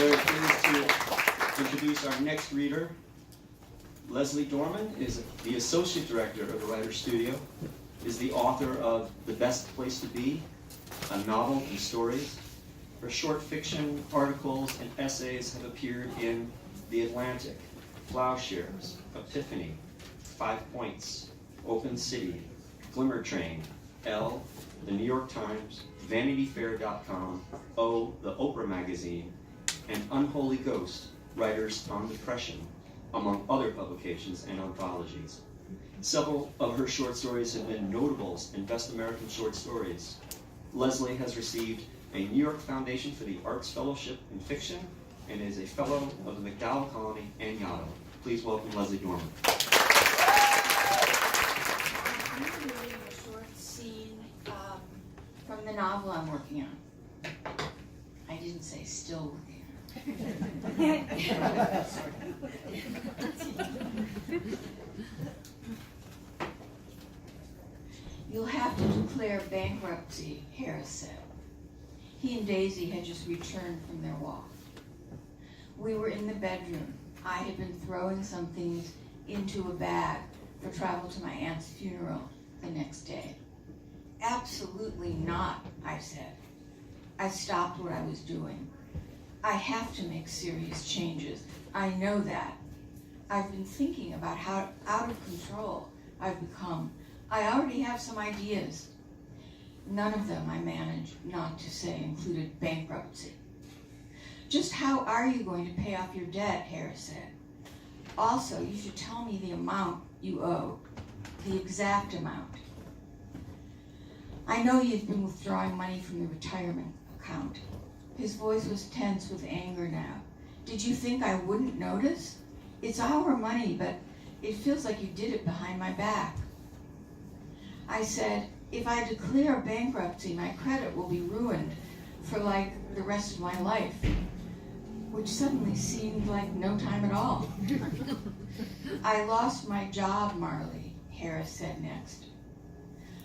very pleased to introduce our next reader. Lesley Dormen is the Associate Director of the Writer's Studio, is the author of The Best Place to Be, a novel and stories. Her short fiction, articles, and essays have appeared in The Atlantic, Plowshares, Epiphany, 5 Points, Open City, Glimmer Train, Elle, The New York Times, VanityFair.com, O, The Oprah Magazine, and Unholy Ghost, Writers on Depression, among other publications and anthologies. Several of her short stories have been notables in Best American Short Stories. Lesley has received a New York Foundation for the Arts Fellowship in Fiction and is a fellow of the MacDowell Colony and Yaddo. Please welcome Lesley Dormen. I'm reading a short scene from the novel I'm working on. I didn't say still working on. You'll have to declare bankruptcy, Harris said. He and Daisy had just returned from their walk. We were in the bedroom. I had been throwing some things into a bag for travel to my aunt's funeral the next day. Absolutely not, I said. I stopped what I was doing. I have to make serious changes. I know that. I've been thinking about how out of control I've become. I already have some ideas. None of them, I managed not to say, included bankruptcy. Just how are you going to pay off your debt, Harris said. Also, you should tell me the amount you owe, the exact amount. I know you've been withdrawing money from the retirement account. His voice was tense with anger now. Did you think I wouldn't notice? It's our money, but it feels like you did it behind my back. I said, if I declare bankruptcy, my credit will be ruined for like the rest of my life, which suddenly seemed like no time at all. I lost my job, Marley, Harris said next.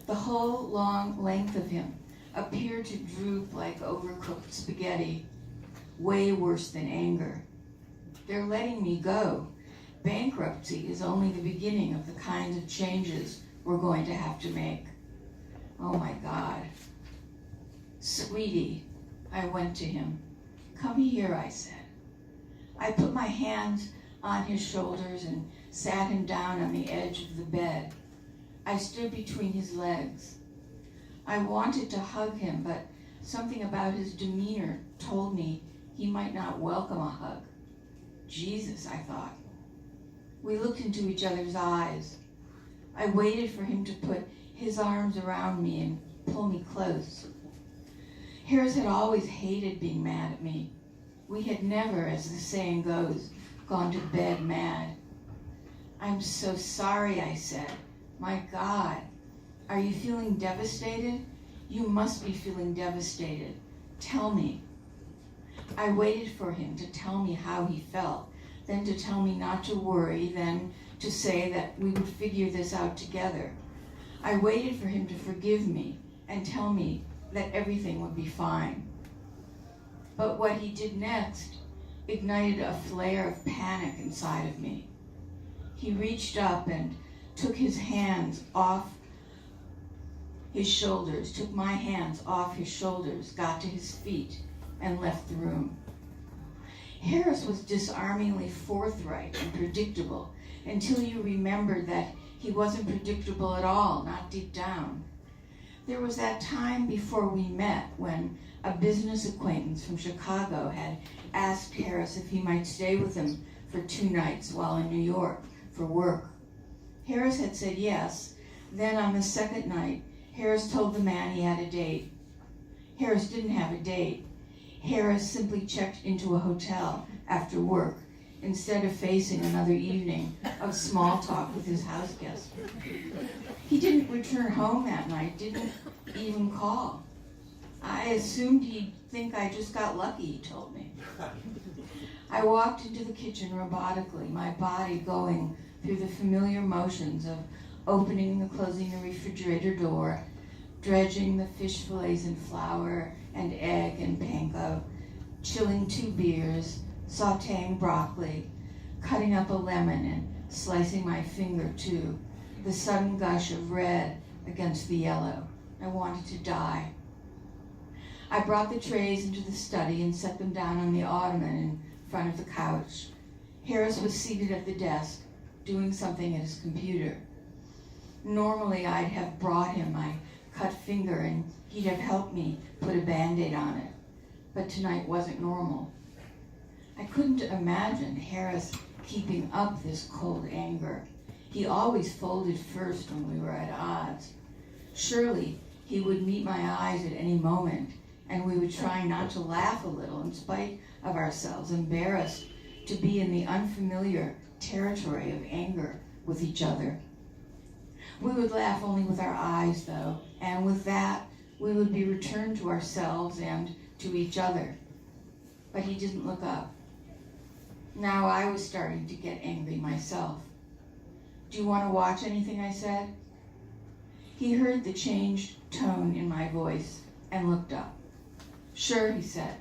The whole long length of him appeared to droop like overcooked spaghetti, way worse than anger. They're letting me go. Bankruptcy is only the beginning of the kinds of changes we're going to have to make. Oh my God. Sweetie, I went to him. Come here, I said. I put my hands on his shoulders and sat him down on the edge of the bed. I stood between his legs. I wanted to hug him, but something about his demeanor told me he might not welcome a hug. Jesus, I thought. We looked into each other's eyes. I waited for him to put his arms around me and pull me close. Harris had always hated being mad at me. We had never, as the saying goes, gone to bed mad. I'm so sorry, I said. My God. Are you feeling devastated? You must be feeling devastated. Tell me. I waited for him to tell me how he felt, then to tell me not to worry, then to say that we would figure this out together. I waited for him to forgive me and tell me that everything would be fine. But what he did next ignited a flare of panic inside of me. He reached up and took his hands off his shoulders, took my hands off his shoulders, got to his feet, and left the room. Harris was disarmingly forthright and predictable until you remembered that he wasn't predictable at all, not deep down. There was that time before we met when a business acquaintance from Chicago had asked Harris if he might stay with him for 2 nights while in New York for work. Harris had said yes. Then on the second night, Harris told the man he had a date. Harris didn't have a date. Harris simply checked into a hotel after work instead of facing another evening of small talk with his house guest. He didn't return home that night, didn't even call. I assumed he'd think I just got lucky, he told me. I walked into the kitchen robotically, my body going through the familiar motions of opening and closing the refrigerator door, dredging the fish fillets in flour and egg and panko, chilling 2 beers, sauteing broccoli, cutting up a lemon and slicing my finger too, the sudden gush of red against the yellow. I wanted to die. I brought the trays into the study and set them down on the ottoman in front of the couch. Harris was seated at the desk, doing something at his computer. Normally, I'd have brought him my cut finger and he'd have helped me put a Band-Aid on it. But tonight wasn't normal. I couldn't imagine Harris keeping up this cold anger. He always folded first when we were at odds. Surely he would meet my eyes at any moment, and we would try not to laugh a little in spite of ourselves, embarrassed to be in the unfamiliar territory of anger with each other. We would laugh only with our eyes, though, and with that, we would be returned to ourselves and to each other. But he didn't look up. Now I was starting to get angry myself. "Do you want to watch anything?" I said. He heard the changed tone in my voice and looked up. "Sure," he said.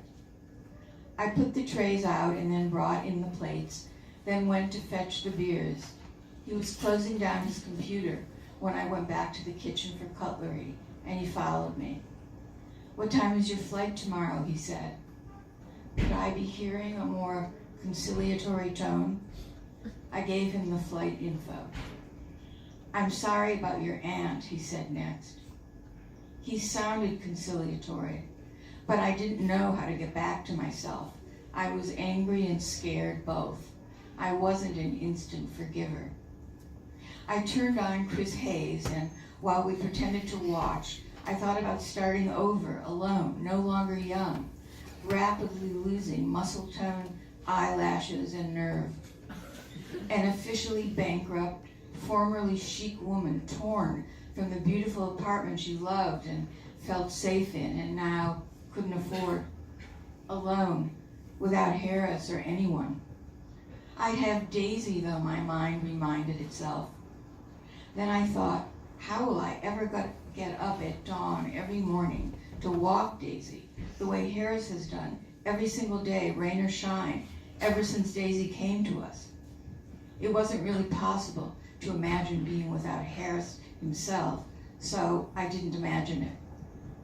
I put the trays out and then brought in the plates, then went to fetch the beers. He was closing down his computer when I went back to the kitchen for cutlery, and he followed me. "What time is your flight tomorrow?" he said. Could I be hearing a more conciliatory tone? I gave him the flight info. "I'm sorry about your aunt," he said next. He sounded conciliatory, but I didn't know how to get back to myself. I was angry and scared both. I wasn't an instant forgiver. I turned on Chris Hayes, and while we pretended to watch, I thought about starting over, alone, no longer young, rapidly losing muscle tone, eyelashes, and nerve. An officially bankrupt, formerly chic woman torn from the beautiful apartment she loved and felt safe in and now couldn't afford. Alone, without Harris or anyone. I'd have Daisy, though, my mind reminded itself. Then I thought, how will I ever get up at dawn every morning to walk Daisy the way Harris has done every single day, rain or shine, ever since Daisy came to us? It wasn't really possible to imagine being without Harris himself, so I didn't imagine it.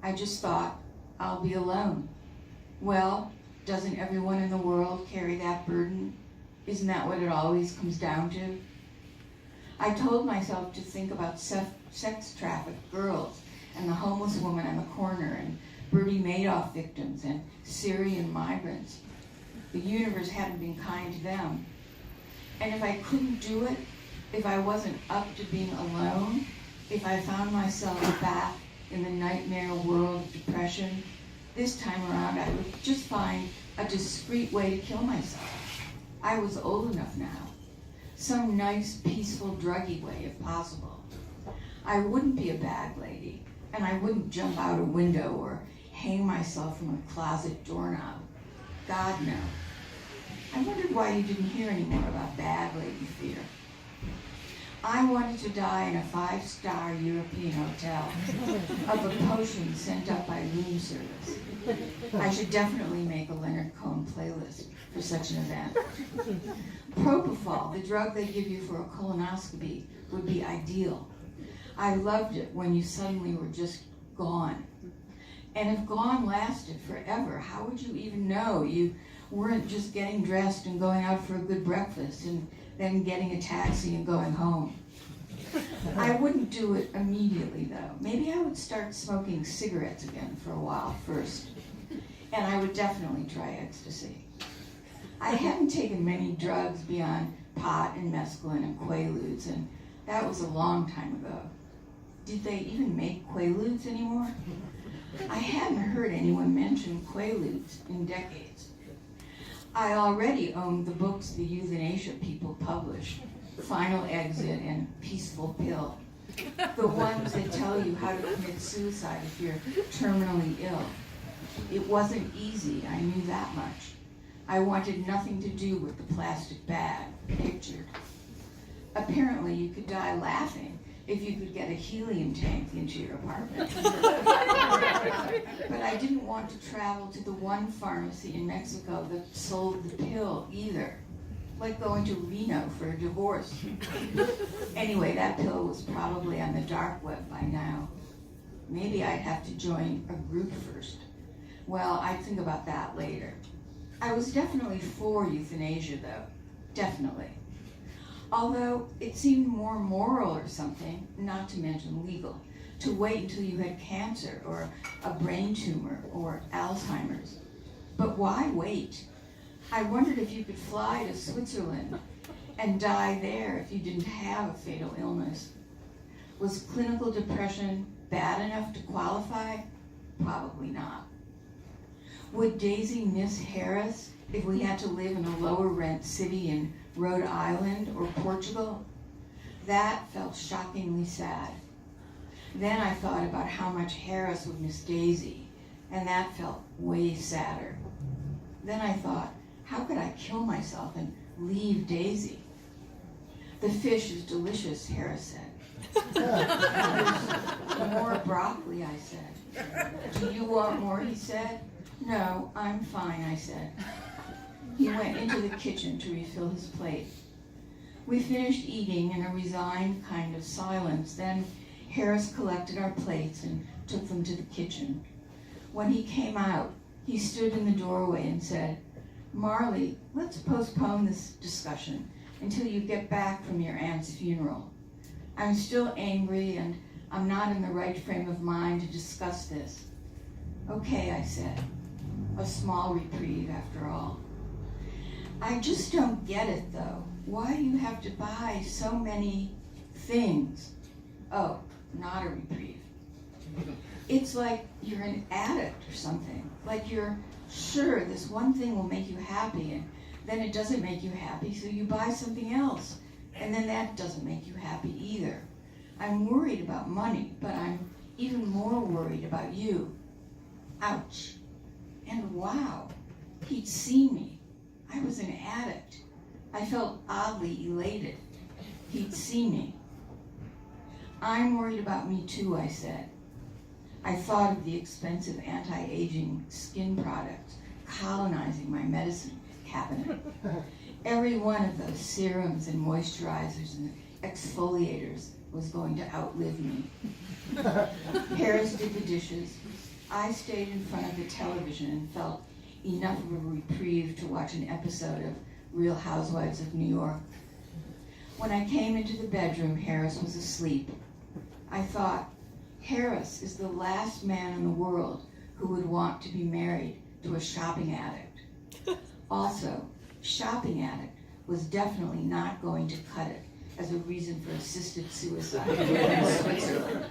I just thought, I'll be alone. Well, doesn't everyone in the world carry that burden? Isn't that what it always comes down to? I told myself to think about sex-trafficked girls and the homeless woman on the corner and Bertie Madoff victims and Syrian migrants. The universe hadn't been kind to them. And if I couldn't do it, if I wasn't up to being alone, if I found myself back in the nightmare world of depression, this time around I would just find a discreet way to kill myself. I was old enough now. Some nice, peaceful, druggy way, if possible. I wouldn't be a bag lady, and I wouldn't jump out a window or hang myself from a closet doorknob. God, no. I wondered why you didn't hear any more about bag lady fear. I wanted to die in a 5-star European hotel of a potion sent up by room service. I should definitely make a Leonard Cohen playlist for such an event. Propofol, the drug they give you for a colonoscopy, would be ideal. I loved it when you suddenly were just gone. And if gone lasted forever, how would you even know you weren't just getting dressed and going out for a good breakfast and then getting a taxi and going home? I wouldn't do it immediately, though. Maybe I would start smoking cigarettes again for a while first. And I would definitely try ecstasy. I hadn't taken many drugs beyond pot and mescaline and Quaaludes, and that was a long time ago. Did they even make Quaaludes anymore? I hadn't heard anyone mention Quaaludes in decades. I already owned the books the euthanasia people published, Final Exit and Peaceful Pill, the ones that tell you how to commit suicide if you're terminally ill. It wasn't easy, I knew that much. I wanted nothing to do with the plastic bag pictured. Apparently you could die laughing if you could get a helium tank into your apartment. But I didn't want to travel to the one pharmacy in Mexico that sold the pill either. Like going to Reno for a divorce. Anyway, that pill was probably on the dark web by now. Maybe I'd have to join a group first. Well, I'd think about that later. I was definitely for euthanasia, though. Definitely. Although it seemed more moral or something, not to mention legal, to wait until you had cancer or a brain tumor or Alzheimer's. But why wait? I wondered if you could fly to Switzerland and die there if you didn't have a fatal illness. Was clinical depression bad enough to qualify? Probably not. Would Daisy miss Harris if we had to live in a lower rent city in Rhode Island or Portugal? That felt shockingly sad. Then I thought about how much Harris would miss Daisy, and that felt way sadder. Then I thought, how could I kill myself and leave Daisy? The fish is delicious, Harris said. More broccoli, I said. Do you want more, he said. No, I'm fine, I said. He went into the kitchen to refill his plate. We finished eating in a resigned kind of silence. Then Harris collected our plates and took them to the kitchen. When he came out, he stood in the doorway and said, Marley, let's postpone this discussion until you get back from your aunt's funeral. I'm still angry and I'm not in the right frame of mind to discuss this. Okay, I said. A small reprieve after all. I just don't get it though. Why do you have to buy so many things? Oh, not a reprieve. It's like you're an addict or something. Like you're sure this one thing will make you happy and then it doesn't make you happy, so you buy something else. And then that doesn't make you happy either. I'm worried about money, but I'm even more worried about you. Ouch. And wow, he'd seen me. I was an addict. I felt oddly elated. He'd seen me. I'm worried about me too, I said. I thought of the expensive anti-aging skin products colonizing my medicine cabinet. Every one of those serums and moisturizers and exfoliators was going to outlive me. Harris did the dishes. I stayed in front of the television and felt enough of a reprieve to watch an episode of Real Housewives of New York. When I came into the bedroom, Harris was asleep. I thought, Harris is the last man in the world who would want to be married to a shopping addict. Also, shopping addict was definitely not going to cut it as a reason for assisted suicide in Switzerland.